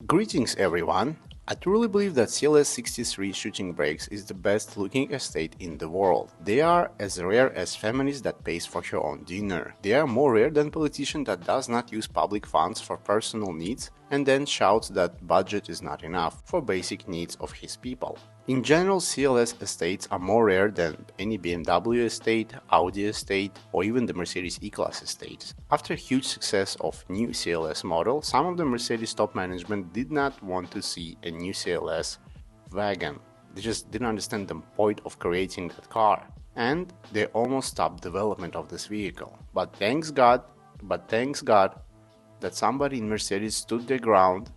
Greetings everyone! I truly believe that CLS63 shooting brakes is the best looking estate in the world. They are as rare as feminist that pays for her own dinner. They are more rare than politician that does not use public funds for personal needs and then shouts that budget is not enough for basic needs of his people. In general, CLS estates are more rare than any BMW estate, Audi estate, or even the Mercedes E-Class estates. After huge success of new CLS model, some of the Mercedes top management did not want to see a new CLS wagon. They just didn't understand the point of creating that car. And they almost stopped development of this vehicle. But thanks God that somebody in Mercedes stood their ground,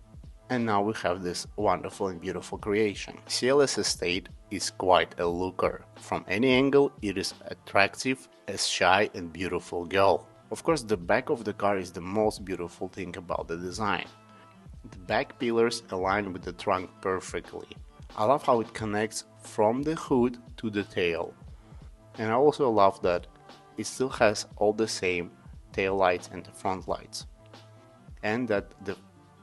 and now we have this wonderful and beautiful creation. CLS estate is quite a looker. From any angle, it is attractive, a shy and beautiful girl. Of course, the back of the car is the most beautiful thing about the design. The back pillars align with the trunk perfectly. I love how it connects from the hood to the tail. And I also love that it still has all the same tail lights and the front lights. And that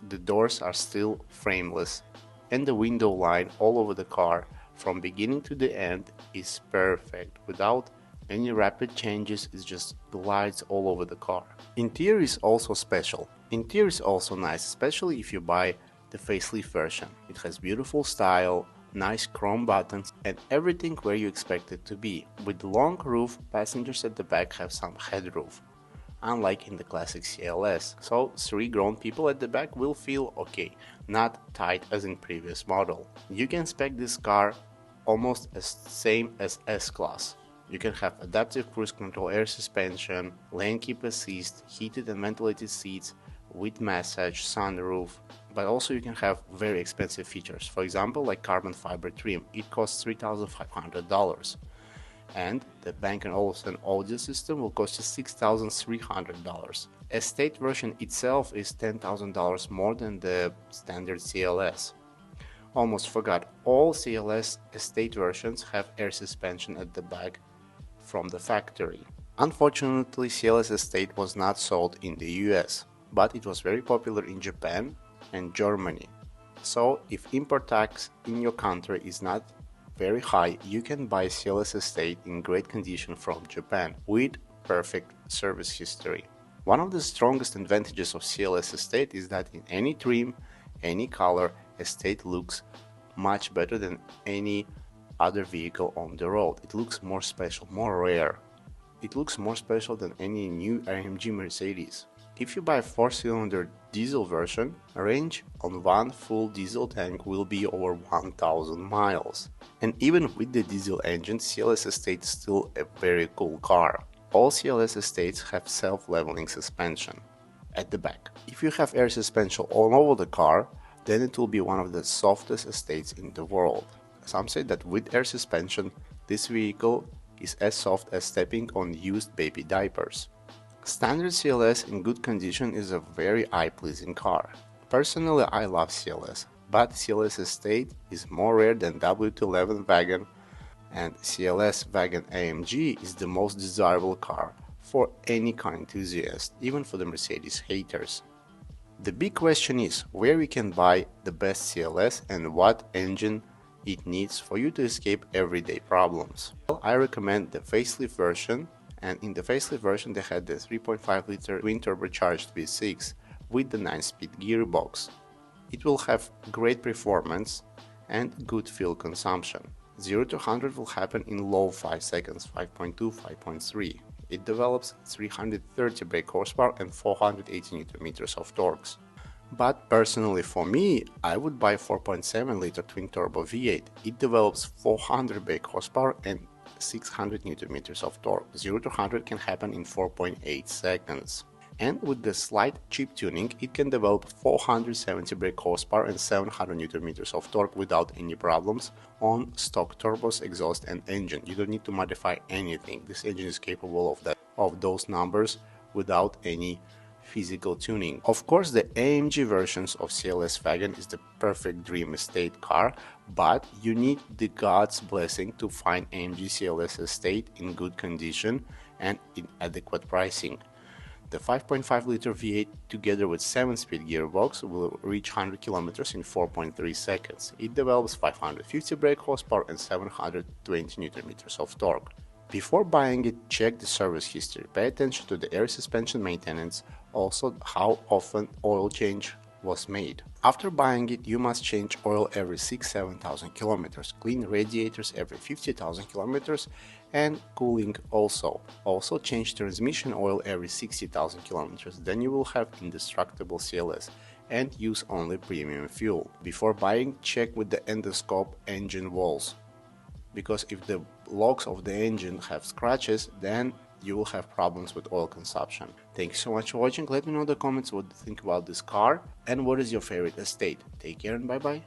the doors are still frameless, and the window line all over the car from beginning to the end is perfect without any rapid changes. It just glides all over the car. Interior is also special. Interior is also nice, especially if you buy the facelift version. It has beautiful style, nice chrome buttons, and everything where you expect it to be. With the long roof, passengers at the back have some headroof, unlike in the classic CLS, so 3 grown people at the back will feel okay, not tight as in previous model. You can spec this car almost as same as S-Class. You can have adaptive cruise control, air suspension, lane keep assist, heated and ventilated seats with massage, sunroof, but also you can have very expensive features, for example like carbon fiber trim. It costs $3,500. And the Bang & Olufsen audio system will cost you $6,300. Estate version itself is $10,000 more than the standard CLS. Almost forgot, all CLS estate versions have air suspension at the back from the factory. Unfortunately, CLS estate was not sold in the US, but it was very popular in Japan and Germany. So if import tax in your country is not very high, you can buy CLS estate in great condition from Japan with perfect service history. One of the strongest advantages of CLS estate is that in any trim, any color, estate looks much better than any other vehicle on the road. It looks more special, more rare. It looks more special than any new AMG Mercedes. If you buy a 4-cylinder diesel version, range on one full diesel tank will be over 1000 miles. And even with the diesel engine, CLS estate is still a very cool car. All CLS estates have self-leveling suspension at the back. If you have air suspension all over the car, then it will be one of the softest estates in the world. Some say that with air suspension, this vehicle is as soft as stepping on used baby diapers. Standard CLS in good condition is a very eye-pleasing car. Personally, I love CLS, but CLS estate is more rare than W211 wagon, and CLS wagon AMG is the most desirable car for any car enthusiast, even for the Mercedes haters. The big question is where we can buy the best CLS and what engine it needs for you to escape everyday problems. Well, I recommend the facelift version. And in the facelift version they had the 3.5-liter twin turbocharged V6 with the 9-speed gearbox. It will have great performance and good fuel consumption. 0 to 100 will happen in low 5 seconds, 5.2, 5.3. It develops 330 brake horsepower and 480 Nm of torque. But personally for me, I would buy 4.7-liter twin turbo V8. It develops 400 brake horsepower and 600 Nm of torque. 0 to 100 can happen in 4.8 seconds. And with the slight chip tuning, it can develop 470 brake horsepower and 700 Nm of torque without any problems on stock turbos, exhaust and engine. You don't need to modify anything. This engine is capable of those numbers without any physical tuning. Of course, the AMG versions of CLS wagon is the perfect dream estate car, but you need the God's blessing to find AMG CLS estate in good condition and in adequate pricing. The 5.5-liter V8 together with 7-speed gearbox will reach 100 km in 4.3 seconds. It develops 550 brake horsepower and 720 Nm of torque. Before buying it, check the service history. Pay attention to the air suspension maintenance, also how often oil change was made. After buying it, you must change oil every 6-7,000 km, clean radiators every 50,000 km, and cooling also. Also change transmission oil every 60,000 km, then you will have indestructible CLS and use only premium fuel. Before buying, check with the endoscope engine walls, because if the logs of the engine have scratches, then you will have problems with oil consumption. Thank you so much for watching. Let me know in the comments what you think about this car and what is your favorite estate. Take care and bye bye.